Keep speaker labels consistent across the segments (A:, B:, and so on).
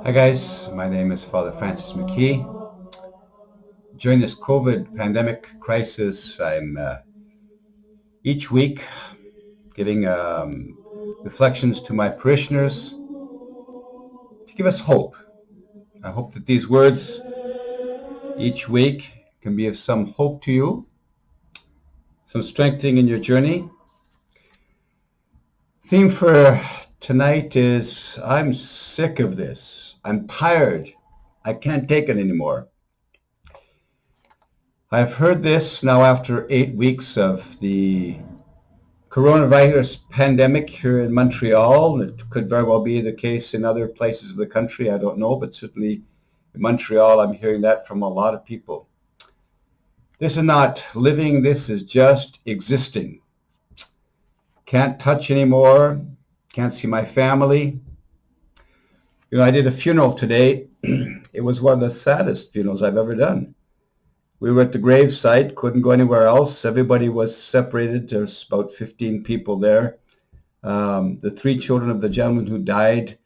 A: Hi guys, my name is Fr.Francis McKee. During this COVID pandemic crisis, I'm each week giving reflections to my parishioners to give us hope. I hope that these words each week can be of some hope to you, some strengthening in your journey. Theme for tonight is I'm sick of this. I'm tired. I can't take it anymore. I've heard this now after 8 weeks of the coronavirus pandemic here in Montreal. It could very well be the case in other places of the country. I don't know, but certainly in Montreal, I'm hearing that from a lot of people. This is not living. This is just existing. Can't touch anymore. Can't see my family. I did a funeral today. It was one of the saddest funerals I've ever done. We were at the grave site, couldn't go anywhere else. Everybody was separated. There's about 15 people there. The three children of the gentleman who died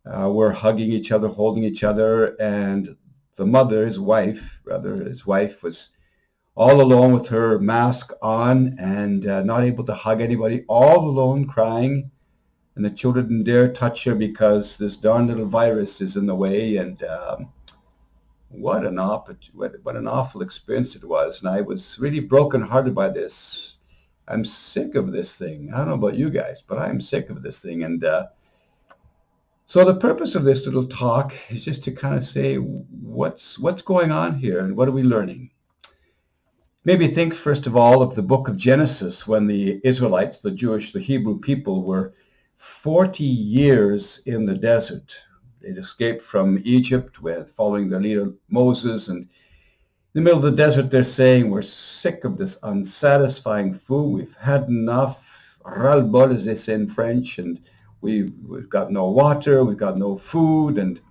A: were hugging each other, holding each other, and the mother, his wife, was all alone with her mask on and not able to hug anybody, all alone crying. And the children didn't dare touch her because this darn little virus is in the way. And what an awful experience it was. And I was really brokenhearted by this. I'm sick of this thing. I don't know about you guys, but I'm sick of this thing. And so the purpose of this little talk is just to kind of say what's going on here and what are we learning? Maybe think first of all of the book of Genesis when the Israelites, the Hebrew people, were 40 years in the desert. They'd escaped from Egypt following their leader Moses, and in the middle of the desert they're saying, we're sick of this unsatisfying food. We've had enough. Ras-le-bol, as they say in French, and we've got no water, we've got no food, and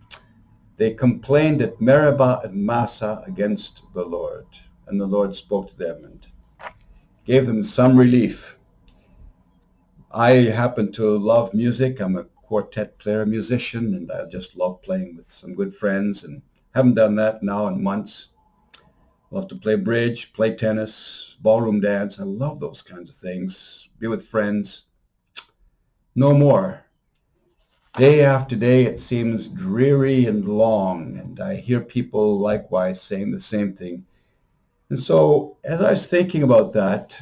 A: they complained at Meribah and Massah against the Lord. And the Lord spoke to them and gave them some relief. I happen to love music. I'm a quartet player, musician, and I just love playing with some good friends and haven't done that now in months. Love to play bridge, play tennis, ballroom dance. I love those kinds of things. Be with friends. No more. Day after day, it seems dreary and long, and I hear people likewise saying the same thing. And so as I was thinking about that,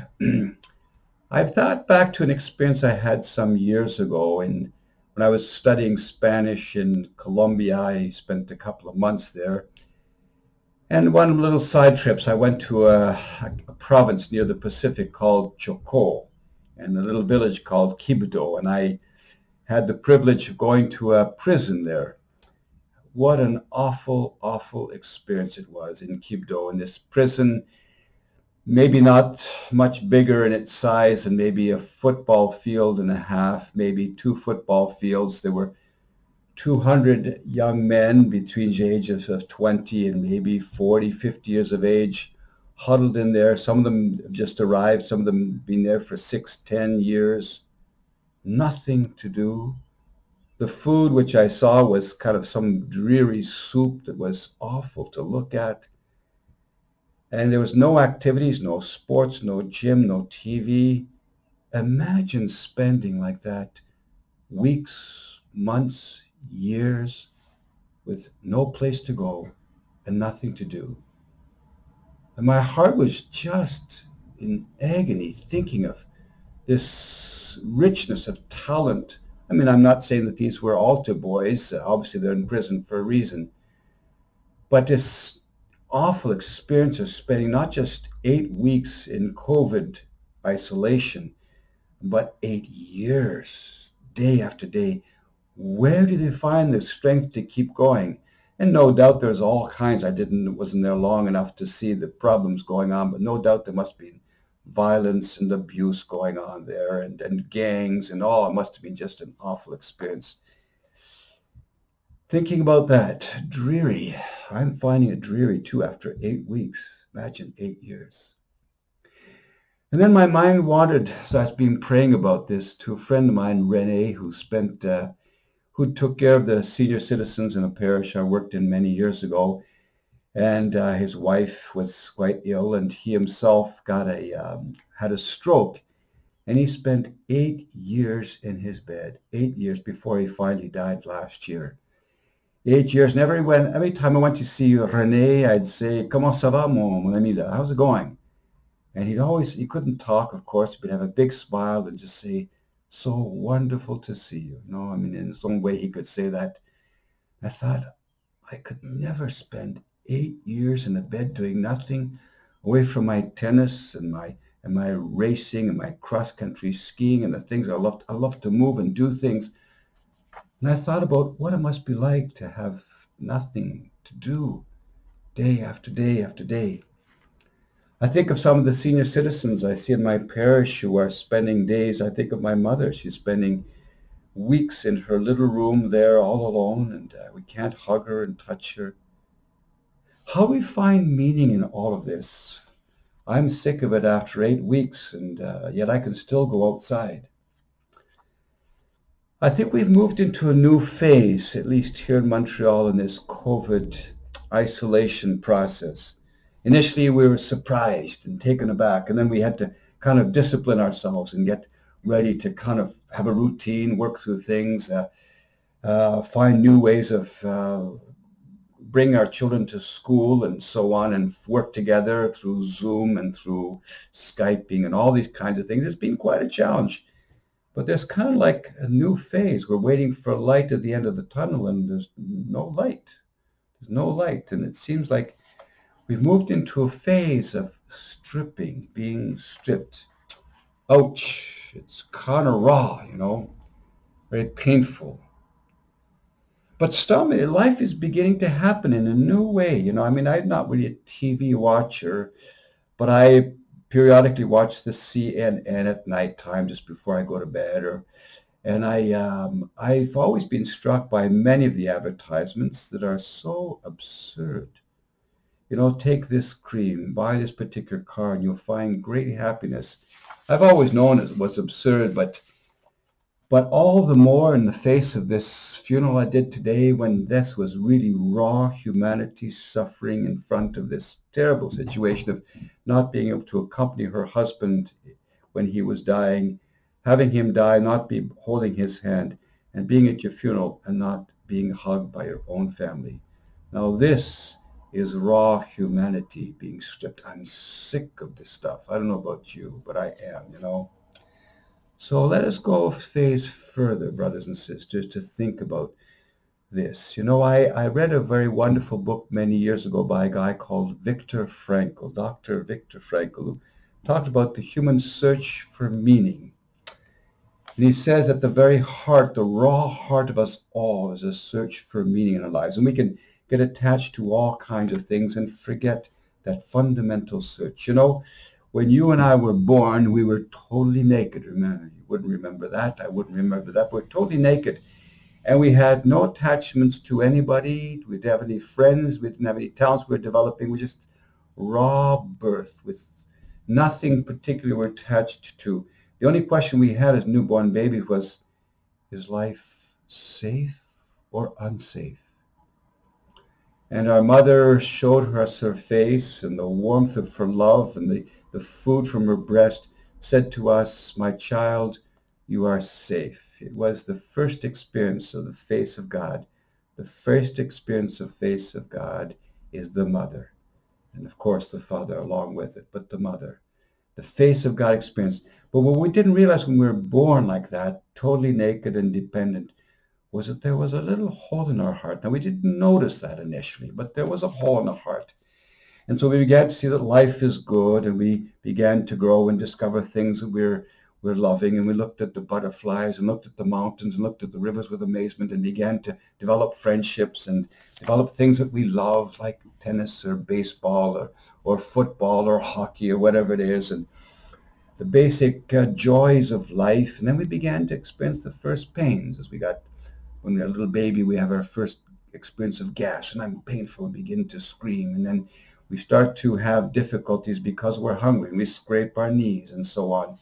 A: I've thought back to an experience I had some years ago when I was studying Spanish in Colombia. I spent a couple of months there. And one of the little side trips, I went to a province near the Pacific called Chocó and a little village called Quibdó. And I had the privilege of going to a prison there. What an awful, awful experience it was in Quibdó, in this prison. Maybe not much bigger in its size than maybe a football field and a half, maybe two football fields. There were 200 young men between the ages of 20 and maybe 40, 50 years of age, huddled in there. Some of them have just arrived. Some of them have been there for 6, 10 years. Nothing to do. The food which I saw was kind of some dreary soup that was awful to look at. And there was no activities, no sports, no gym, no TV. Imagine spending like that weeks, months, years with no place to go and nothing to do. And my heart was just in agony thinking of this richness of talent. I mean, I'm not saying that these were altar boys. Obviously, they're in prison for a reason. But this awful experience of spending not just 8 weeks in COVID isolation, but 8 years, day after day. Where do they find the strength to keep going? And no doubt there's all kinds. Wasn't there long enough to see the problems going on, but no doubt there must be violence and abuse going on there and gangs and all. It must have been just an awful experience. Thinking about that, dreary. I'm finding it dreary too after 8 weeks. Imagine 8 years. And then my mind wandered, so I've been praying about this, to a friend of mine, Rene, who spent who took care of the senior citizens in a parish I worked in many years ago. And his wife was quite ill, and he himself had a stroke. And he spent 8 years in his bed, 8 years before he finally died last year. 8 years, and every time I went to see René, I'd say, "Comment ça va, mon ami? How's it going?" And he couldn't talk, of course, but he'd have a big smile and just say, "So wonderful to see you." I mean, in his own way, he could say that. I thought, I could never spend 8 years in a bed doing nothing, away from my tennis and my racing and my cross country skiing and the things I loved. I love to move and do things. And I thought about what it must be like to have nothing to do day after day after day. I think of some of the senior citizens I see in my parish who are spending days. I think of my mother. She's spending weeks in her little room there all alone, and we can't hug her and touch her. How do we find meaning in all of this? I'm sick of it after 8 weeks, and yet I can still go outside. I think we've moved into a new phase, at least here in Montreal, in this COVID isolation process. Initially, we were surprised and taken aback, and then we had to kind of discipline ourselves and get ready to kind of have a routine, work through things, find new ways of bring our children to school and so on, and work together through Zoom and through Skyping and all these kinds of things. It's been quite a challenge. But there's kind of like a new phase. We're waiting for light at the end of the tunnel, and there's no light. There's no light. And it seems like we've moved into a phase of stripping, being stripped. Ouch. It's kind of raw, very painful. But still, life is beginning to happen in a new way. I mean, I'm not really a TV watcher, but I periodically watch the CNN at nighttime just before I go to bed. I've always been struck by many of the advertisements that are so absurd. Take this cream, buy this particular car, and you'll find great happiness. I've always known it was absurd, but all the more in the face of this funeral I did today, when this was really raw humanity suffering in front of this terrible situation of not being able to accompany her husband when he was dying, having him die, not be holding his hand, and being at your funeral and not being hugged by your own family. Now this is raw humanity being stripped. I'm sick of this stuff. I don't know about you, but I am. So let us go a phase further, brothers and sisters, to think about this. I read a very wonderful book many years ago by a guy called Viktor Frankl, Dr. Viktor Frankl, who talked about the human search for meaning. And he says at the very heart, the raw heart of us all is a search for meaning in our lives. And we can get attached to all kinds of things and forget that fundamental search. When you and I were born, we were totally naked. Remember, you wouldn't remember that. I wouldn't remember that. We're totally naked. And we had no attachments to anybody. We didn't have any friends. We didn't have any talents we were developing. We just raw birth with nothing particularly we're attached to. The only question we had as newborn baby was, is life safe or unsafe? And our mother showed us her face, and the warmth of her love and the food from her breast said to us, "My child, you are safe." It was the first experience of the face of God. The first experience of face of God is the mother. And of course the father along with it, but the mother. The face of God experience. But what we didn't realize when we were born like that, totally naked and dependent, was that there was a little hole in our heart. Now, we didn't notice that initially, but there was a hole in the heart. And so we began to see that life is good, and we began to grow and discover things that we're loving. And we looked at the butterflies and looked at the mountains and looked at the rivers with amazement, and began to develop friendships and develop things that we love, like tennis or baseball or football or hockey or whatever it is, and the basic joys of life. And then we began to experience the first pains when we're a little baby. We have our first experience of gas, and I'm painful and begin to scream. And then we start to have difficulties because we're hungry, and we scrape our knees and so on.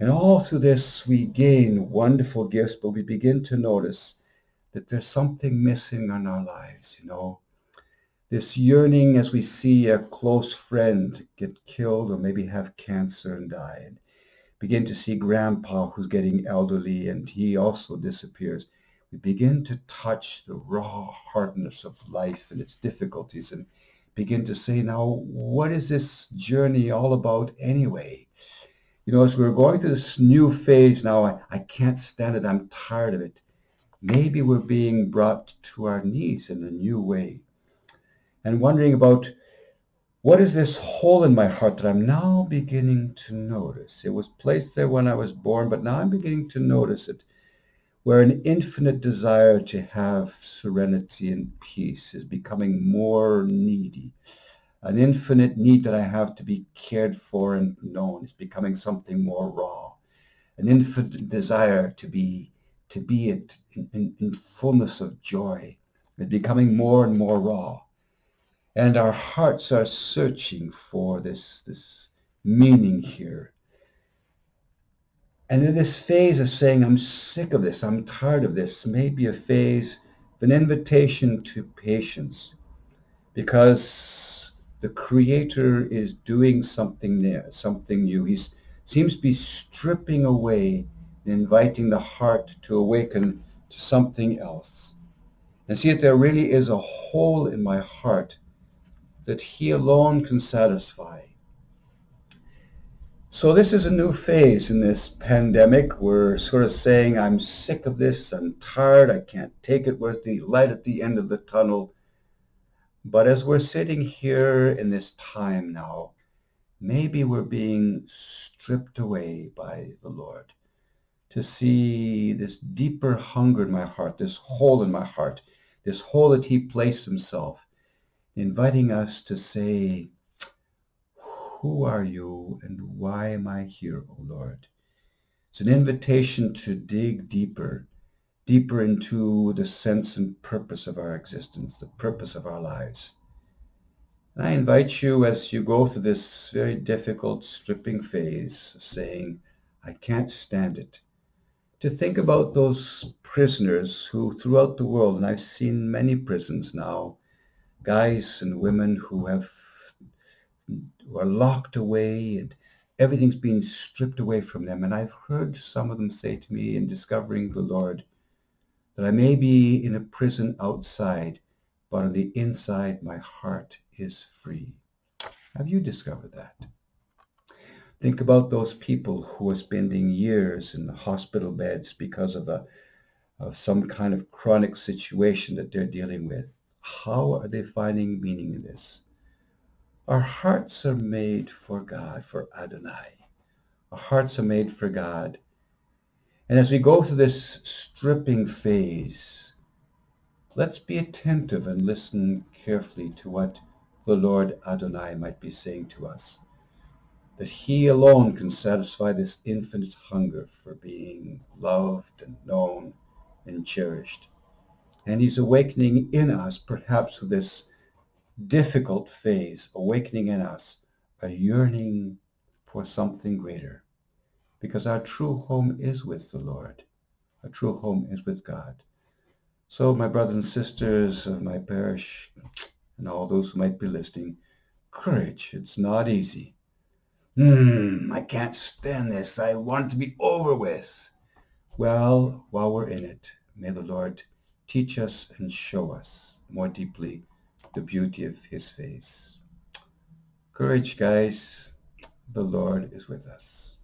A: And all through this, we gain wonderful gifts, but we begin to notice that there's something missing in our lives, This yearning as we see a close friend get killed or maybe have cancer and die. And begin to see grandpa who's getting elderly and he also disappears. We begin to touch the raw hardness of life and its difficulties and begin to say, now, what is this journey all about anyway? As we're going through this new phase now, I can't stand it. I'm tired of it. Maybe we're being brought to our knees in a new way and wondering about what is this hole in my heart that I'm now beginning to notice? It was placed there when I was born, but now I'm beginning to notice it, where an infinite desire to have serenity and peace is becoming more needy. An infinite need that I have to be cared for and known is becoming something more raw. An infinite desire to be in fullness of joy is becoming more and more raw. And our hearts are searching for this meaning here. And in this phase of saying, I'm sick of this, I'm tired of this, may be a phase, an invitation to patience, because the Creator is doing something there, something new. He seems to be stripping away and inviting the heart to awaken to something else. And see that there really is a hole in my heart that He alone can satisfy. So this is a new phase in this pandemic. We're sort of saying, I'm sick of this, I'm tired, I can't take it. Where's the light at the end of the tunnel? But as we're sitting here in this time now, maybe we're being stripped away by the Lord to see this deeper hunger in my heart, this hole in my heart, this hole that He placed Himself, inviting us to say, who are you and why am I here, O Lord? It's an invitation to dig deeper, deeper into the sense and purpose of our existence, the purpose of our lives. And I invite you as you go through this very difficult stripping phase, saying, I can't stand it, to think about those prisoners who throughout the world, and I've seen many prisons now, guys and women who are locked away and everything's being stripped away from them. And I've heard some of them say to me in discovering the Lord that I may be in a prison outside, but on the inside my heart is free. Have you discovered that? Think about those people who are spending years in the hospital beds because of some kind of chronic situation that they're dealing with. How are they finding meaning in this? Our hearts are made for God, for Adonai. Our hearts are made for God. And as we go through this stripping phase, let's be attentive and listen carefully to what the Lord Adonai might be saying to us. That He alone can satisfy this infinite hunger for being loved and known and cherished. And He's awakening in us, perhaps through this difficult phase, awakening in us a yearning for something greater. Because our true home is with the Lord. Our true home is with God. So, my brothers and sisters of my parish, and all those who might be listening, courage. It's not easy. I can't stand this. I want it to be over with. Well, while we're in it, may the Lord teach us and show us more deeply the beauty of His face. Courage, guys. The Lord is with us.